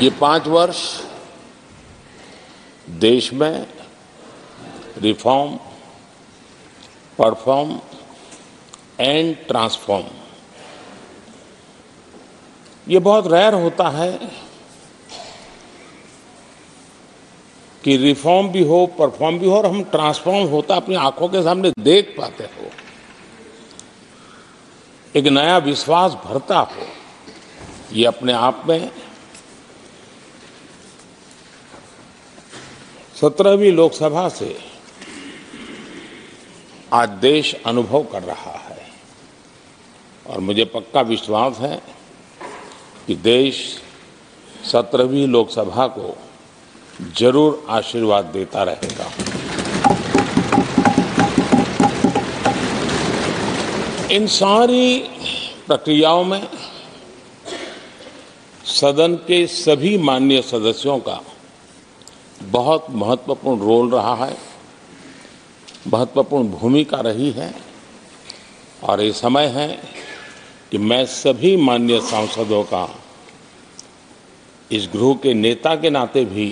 ये 5 वर्ष देश में रिफॉर्म, परफॉर्म एंड ट्रांसफॉर्म, ये बहुत रेयर होता है कि रिफॉर्म भी हो, परफॉर्म भी हो और हम ट्रांसफॉर्म होता अपनी आंखों के सामने देख पाते हो, एक नया विश्वास भरता हो। ये अपने आप में 17वीं लोकसभा से आज देश अनुभव कर रहा है और मुझे पक्का विश्वास है कि देश 17वीं लोकसभा को जरूर आशीर्वाद देता रहेगा। इन सारी प्रक्रियाओं में सदन के सभी माननीय सदस्यों का बहुत महत्वपूर्ण रोल रहा है, महत्वपूर्ण भूमिका रही है और ये समय है कि मैं सभी माननीय सांसदों का इस गृह के नेता के नाते भी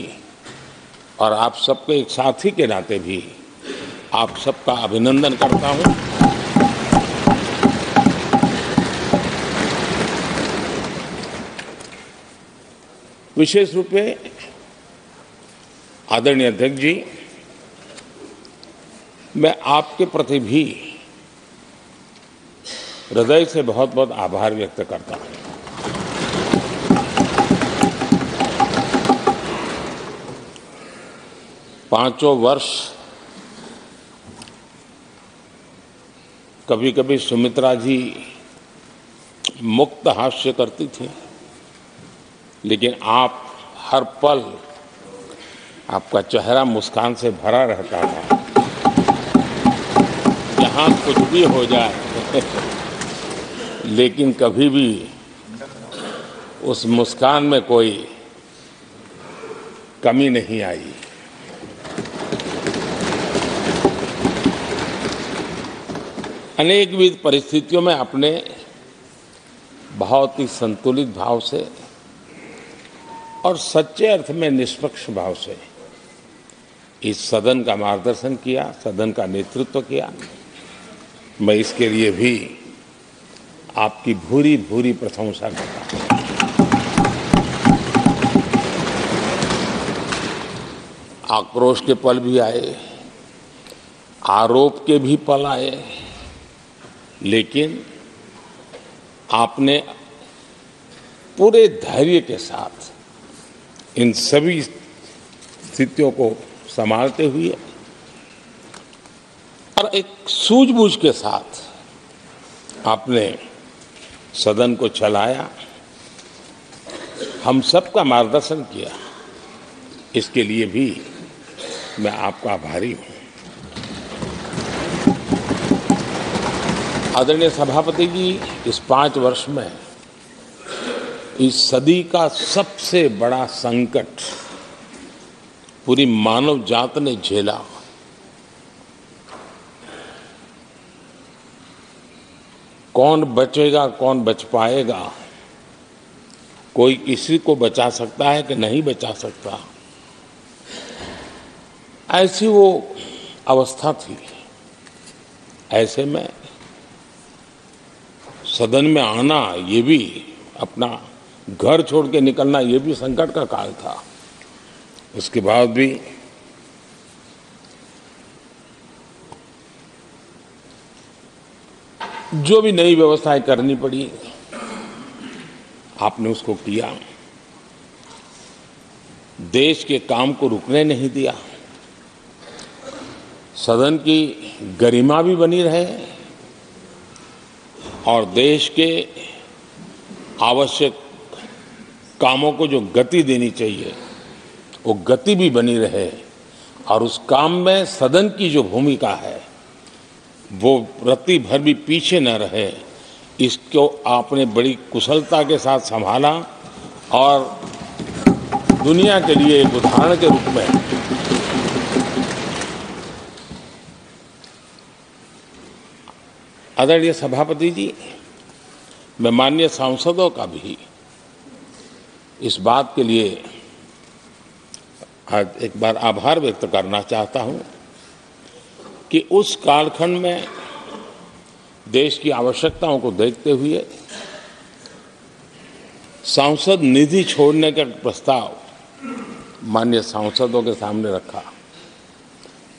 और आप सबके एक साथी के नाते भी आप सबका अभिनंदन करता हूं। विशेष रूप से आदरणीय अध्यक्ष जी, मैं आपके प्रति भी हृदय से बहुत बहुत आभार व्यक्त करता हूं। पांचों वर्ष कभी कभी सुमित्रा जी मुक्त हास्य करती थी, लेकिन आप हर पल आपका चेहरा मुस्कान से भरा रहता था। यहाँ कुछ भी हो जाए लेकिन कभी भी उस मुस्कान में कोई कमी नहीं आई। अनेकविध परिस्थितियों में आपने बहुत ही संतुलित भाव से और सच्चे अर्थ में निष्पक्ष भाव से इस सदन का मार्गदर्शन किया, सदन का नेतृत्व किया। मैं इसके लिए भी आपकी भूरी भूरी प्रशंसा करता हूं। आक्रोश के पल भी आए, आरोप के भी पल आए, लेकिन आपने पूरे धैर्य के साथ इन सभी स्थितियों को संभालते हुए और एक सूझबूझ के साथ आपने सदन को चलाया, हम सबका मार्गदर्शन किया। इसके लिए भी मैं आपका आभारी हूं। आदरणीय सभापति जी, इस 5 वर्ष में इस सदी का सबसे बड़ा संकट पूरी मानव जात ने झेला। कौन बचेगा, कौन बच पाएगा, कोई किसी को बचा सकता है कि नहीं बचा सकता, ऐसी वो अवस्था थी। ऐसे में सदन में आना, ये भी अपना घर छोड़ के निकलना, ये भी संकट का काल था। उसके बाद भी जो भी नई व्यवस्थाएं करनी पड़ी, आपने उसको किया। देश के काम को रुकने नहीं दिया। सदन की गरिमा भी बनी रहे और देश के आवश्यक कामों को जो गति देनी चाहिए वो गति भी बनी रहे और उस काम में सदन की जो भूमिका है वो रत्ती भर भी पीछे न रहे। इसको आपने बड़ी कुशलता के साथ संभाला और दुनिया के लिए एक उदाहरण के रूप में आदरणीय सभापति जी, मैं माननीय सांसदों का भी इस बात के लिए आज एक बार आभार व्यक्त करना चाहता हूं कि उस कालखंड में देश की आवश्यकताओं को देखते हुए सांसद निधि छोड़ने का प्रस्ताव माननीय सांसदों के सामने रखा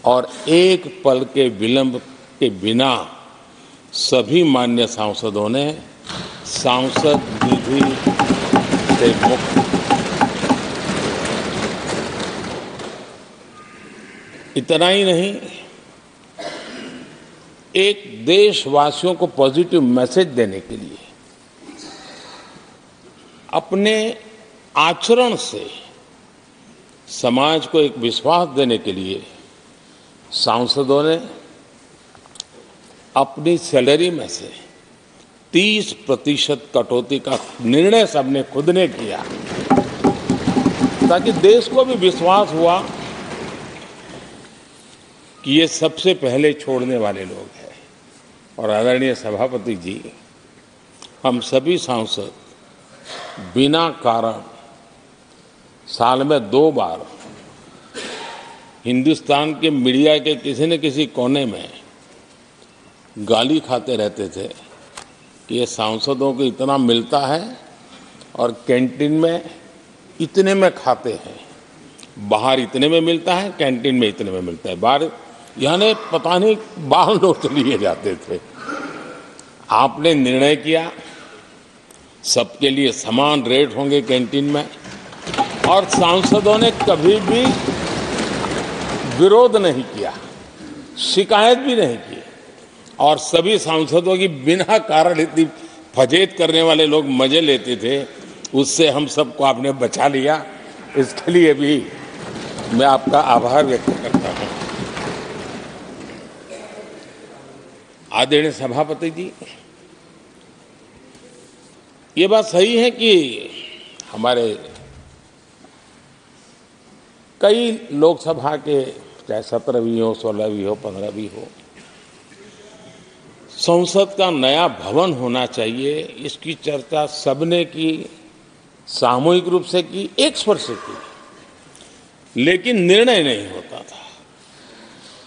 और एक पल के विलंब के बिना सभी माननीय सांसदों ने सांसद निधि से मुक्त। इतना ही नहीं, एक देशवासियों को पॉजिटिव मैसेज देने के लिए अपने आचरण से समाज को एक विश्वास देने के लिए सांसदों ने अपनी सैलरी में से 30% कटौती का निर्णय सबने खुद ने किया, ताकि देश को भी विश्वास हुआ कि ये सबसे पहले छोड़ने वाले लोग हैं। और आदरणीय सभापति जी, हम सभी सांसद बिना कारण साल में 2 बार हिंदुस्तान के मीडिया के किसी न किसी कोने में गाली खाते रहते थे कि ये सांसदों को इतना मिलता है और कैंटीन में इतने में खाते हैं, बाहर इतने में मिलता है, कैंटीन में इतने में मिलता है, बाहर यानी पता नहीं बाहर लोग लिए जाते थे। आपने निर्णय किया सबके लिए समान रेट होंगे कैंटीन में, और सांसदों ने कभी भी विरोध नहीं किया, शिकायत भी नहीं की। और सभी सांसदों की बिना कारण इतनी फजेत करने वाले लोग मजे लेते थे, उससे हम सबको आपने बचा लिया। इसके लिए भी मैं आपका आभार व्यक्त करता हूं। आदरणीय सभापति जी, ये बात सही है कि हमारे कई लोकसभा के चाहे 17 भी हो, 16 भी हो, 15 भी हो, संसद का नया भवन होना चाहिए, इसकी चर्चा सबने की, सामूहिक रूप से की, एक स्वर से की, लेकिन निर्णय नहीं होता था।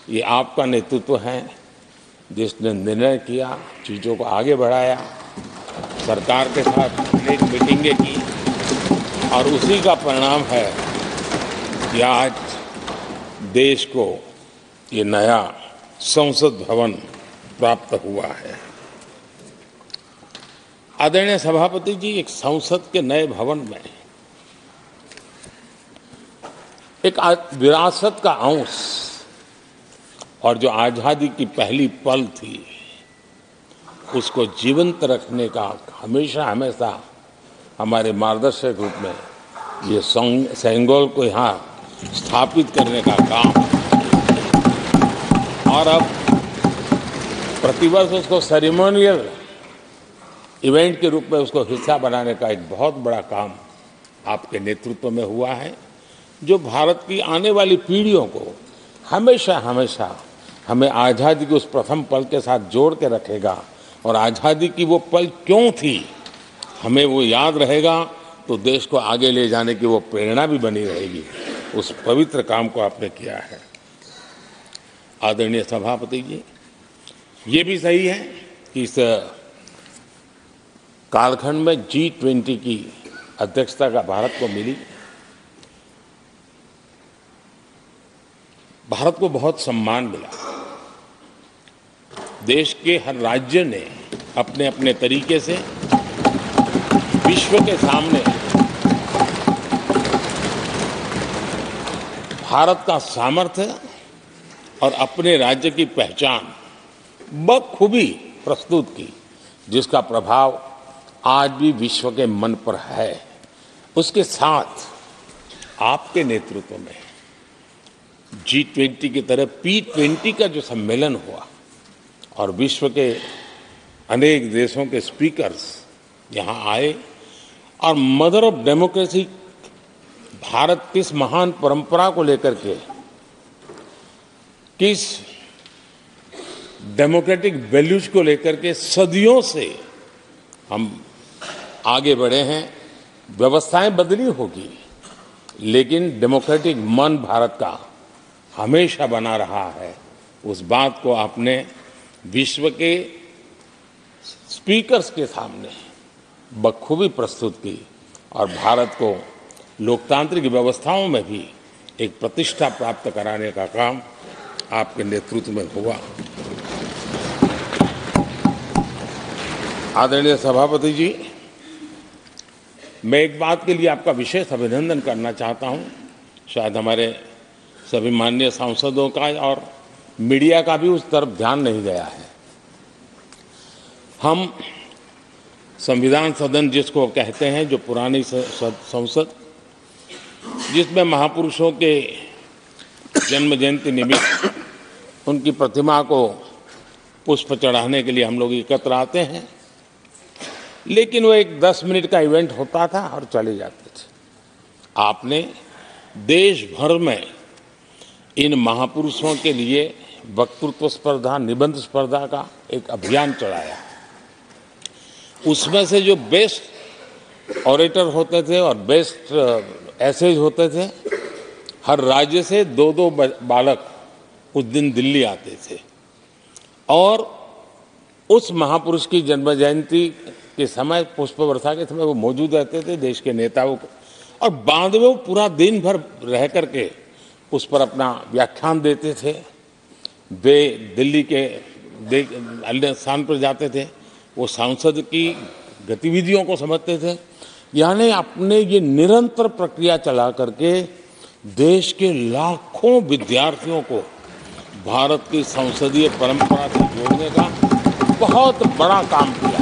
ये आपका नेतृत्व है जिसने निर्णय किया, चीज़ों को आगे बढ़ाया, सरकार के साथ अनेक मीटिंगें की, और उसी का परिणाम है कि आज देश को ये नया संसद भवन प्राप्त हुआ है। आदरणीय सभापति जी, एक संसद के नए भवन में एक विरासत का अंश और जो आजादी की पहली पल थी उसको जीवंत रखने का हमेशा हमेशा हमारे मार्गदर्शक रूप में ये सेंगोल को यहाँ स्थापित करने का काम, और अब प्रतिवर्ष उसको सेरेमोनियल इवेंट के रूप में उसको हिस्सा बनाने का एक बहुत बड़ा काम आपके नेतृत्व में हुआ है, जो भारत की आने वाली पीढ़ियों को हमेशा हमेशा हमें आज़ादी के उस प्रथम पल के साथ जोड़ के रखेगा, और आज़ादी की वो पल क्यों थी हमें वो याद रहेगा, तो देश को आगे ले जाने की वो प्रेरणा भी बनी रहेगी। उस पवित्र काम को आपने किया है। आदरणीय सभापति जी, ये भी सही है कि इस कालखंड में G20 की अध्यक्षता का भारत को मिली। भारत को बहुत सम्मान मिला। देश के हर राज्य ने अपने अपने तरीके से विश्व के सामने भारत का सामर्थ्य और अपने राज्य की पहचान बखूबी प्रस्तुत की, जिसका प्रभाव आज भी विश्व के मन पर है। उसके साथ आपके नेतृत्व में G20 की तरह P20 का जो सम्मेलन हुआ और विश्व के अनेक देशों के स्पीकर्स यहाँ आए, और मदर ऑफ डेमोक्रेसी भारत किस महान परंपरा को लेकर के, किस डेमोक्रेटिक वैल्यूज को लेकर के सदियों से हम आगे बढ़े हैं, व्यवस्थाएं बदली होगी, लेकिन डेमोक्रेटिक मन भारत का हमेशा बना रहा है। उस बात को आपने विश्व के स्पीकर्स के सामने बखूबी प्रस्तुत की और भारत को लोकतांत्रिक व्यवस्थाओं में भी एक प्रतिष्ठा प्राप्त कराने का काम आपके नेतृत्व में हुआ। आदरणीय सभापति जी, मैं एक बात के लिए आपका विशेष अभिनंदन करना चाहता हूं। शायद हमारे सभी माननीय सांसदों का और मीडिया का भी उस तरफ ध्यान नहीं गया है। हम संविधान सदन जिसको कहते हैं, जो पुरानी संसद, जिसमें महापुरुषों के जन्म जयंती निमित्त उनकी प्रतिमा को पुष्प चढ़ाने के लिए हम लोग एकत्र आते हैं, लेकिन वो एक 10 मिनट का इवेंट होता था और चले जाते थे। आपने देश भर में इन महापुरुषों के लिए वक्तृत्व स्पर्धा, निबंध स्पर्धा का एक अभियान चलाया। उसमें से जो बेस्ट ऑरेटर होते थे और बेस्ट एसेज होते थे, हर राज्य से 2-2 बालक उस दिन दिल्ली आते थे और उस महापुरुष की जन्म जयंती के समय, पुष्प वर्षा के समय वो मौजूद रहते थे, देश के नेताओं को, और बाद में वो पूरा दिन भर रह करके उस पर अपना व्याख्यान देते थे। वे दिल्ली के अन्य स्थान पर जाते थे, वो सांसद की गतिविधियों को समझते थे। यानी अपने ये निरंतर प्रक्रिया चला करके देश के लाखों विद्यार्थियों को भारत की संसदीय परंपरा से जोड़ने का बहुत बड़ा काम किया।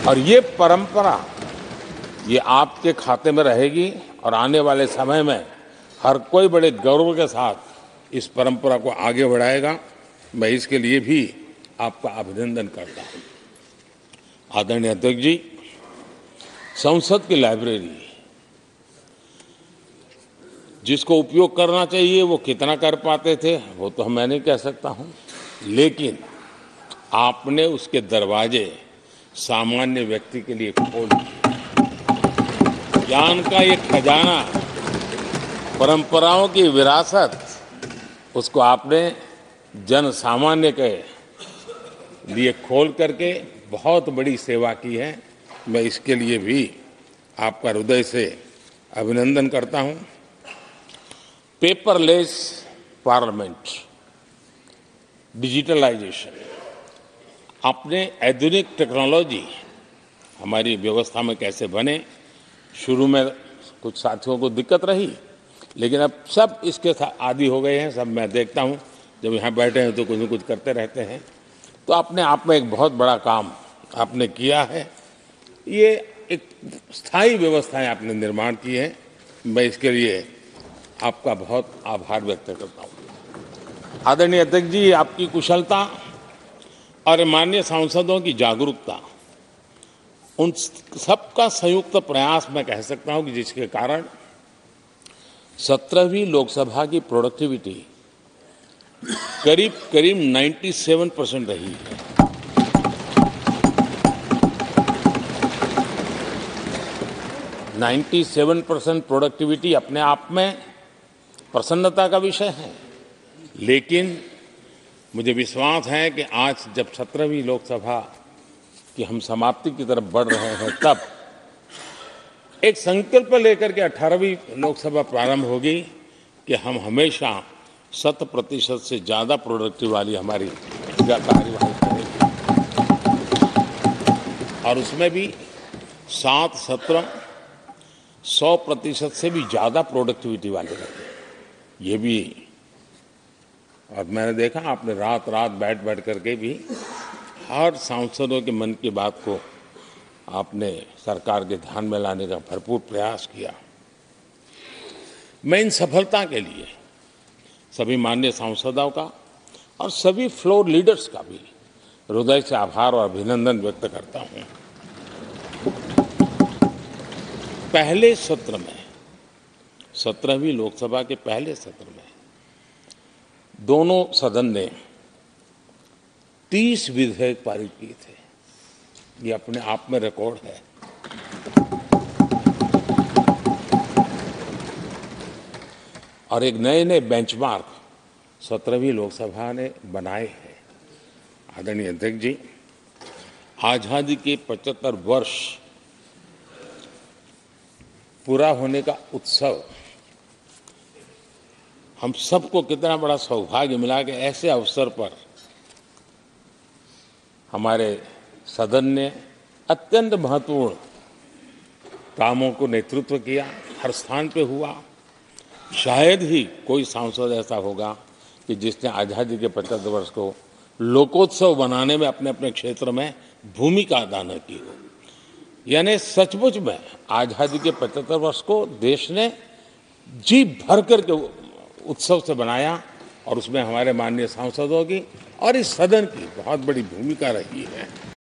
और ये परंपरा, ये आपके खाते में रहेगी और आने वाले समय में हर कोई बड़े गौरव के साथ इस परंपरा को आगे बढ़ाएगा। मैं इसके लिए भी आपका अभिनंदन करता हूँ। आदरणीय अध्यक्ष जी, संसद की लाइब्रेरी जिसको उपयोग करना चाहिए वो कितना कर पाते थे वो तो मैं नहीं कह सकता हूँ, लेकिन आपने उसके दरवाजे सामान्य व्यक्ति के लिए खोल दिए। ज्ञान का ये खजाना, परंपराओं की विरासत, उसको आपने जन सामान्य के लिए खोल करके बहुत बड़ी सेवा की है। मैं इसके लिए भी आपका हृदय से अभिनंदन करता हूं। पेपरलेस पार्लियामेंट, डिजिटलाइजेशन, अपने आधुनिक टेक्नोलॉजी हमारी व्यवस्था में कैसे बने। शुरू में कुछ साथियों को दिक्कत रही, लेकिन अब सब इसके आदी हो गए हैं। सब मैं देखता हूं, जब यहाँ बैठे हैं तो कुछ न कुछ करते रहते हैं। तो अपने आप में एक बहुत बड़ा काम आपने किया है। ये एक स्थायी व्यवस्थाएं आपने निर्माण की है। मैं इसके लिए आपका बहुत आभार व्यक्त करता हूँ। आदरणीय अध्यक्ष जी, आपकी कुशलता और माननीय सांसदों की जागरूकता, उन सबका संयुक्त प्रयास मैं कह सकता हूँ कि जिसके कारण 17वीं लोकसभा की प्रोडक्टिविटी करीब 97% रही है। 97% प्रोडक्टिविटी अपने आप में प्रसन्नता का विषय है, लेकिन मुझे विश्वास है कि आज जब 17वीं लोकसभा की हम समाप्ति की तरफ बढ़ रहे हैं, तब एक संकल्प लेकर के 18वीं लोकसभा प्रारंभ होगी कि हम हमेशा 100% से ज़्यादा प्रोडक्टिव वाली हमारी कार्यवाही करेंगे और उसमें भी 7 सत्र 100% से भी ज़्यादा प्रोडक्टिविटी वाले रहे। ये भी, और मैंने देखा आपने रात रात बैठ करके भी हर सांसदों के मन की बात को आपने सरकार के ध्यान में लाने का भरपूर प्रयास किया। मैं इन सफलता के लिए सभी माननीय सांसदों का और सभी फ्लोर लीडर्स का भी हृदय से आभार और अभिनंदन व्यक्त करता हूं। पहले सत्र में, 17वीं लोकसभा के पहले सत्र में दोनों सदन ने 30 विधेयक पारित किए थे। ये अपने आप में रिकॉर्ड है। और एक नए नए बेंचमार्क 17वीं लोकसभा ने बनाए हैं। आदरणीय अध्यक्ष जी, आज़ादी के 75 वर्ष पूरा होने का उत्सव हम सबको कितना बड़ा सौभाग्य मिला कि ऐसे अवसर पर हमारे सदन ने अत्यंत महत्वपूर्ण कामों को नेतृत्व किया, हर स्थान पे हुआ। शायद ही कोई सांसद ऐसा होगा कि जिसने आज़ादी के 75 वर्ष को लोकोत्सव बनाने में अपने अपने क्षेत्र में भूमिका अदा न की हो। यानी सचमुच में आज़ादी के 75 वर्ष को देश ने जी भर करके उत्सव से बनाया और उसमें हमारे माननीय सांसदों की और इस सदन की बहुत बड़ी भूमिका रही है।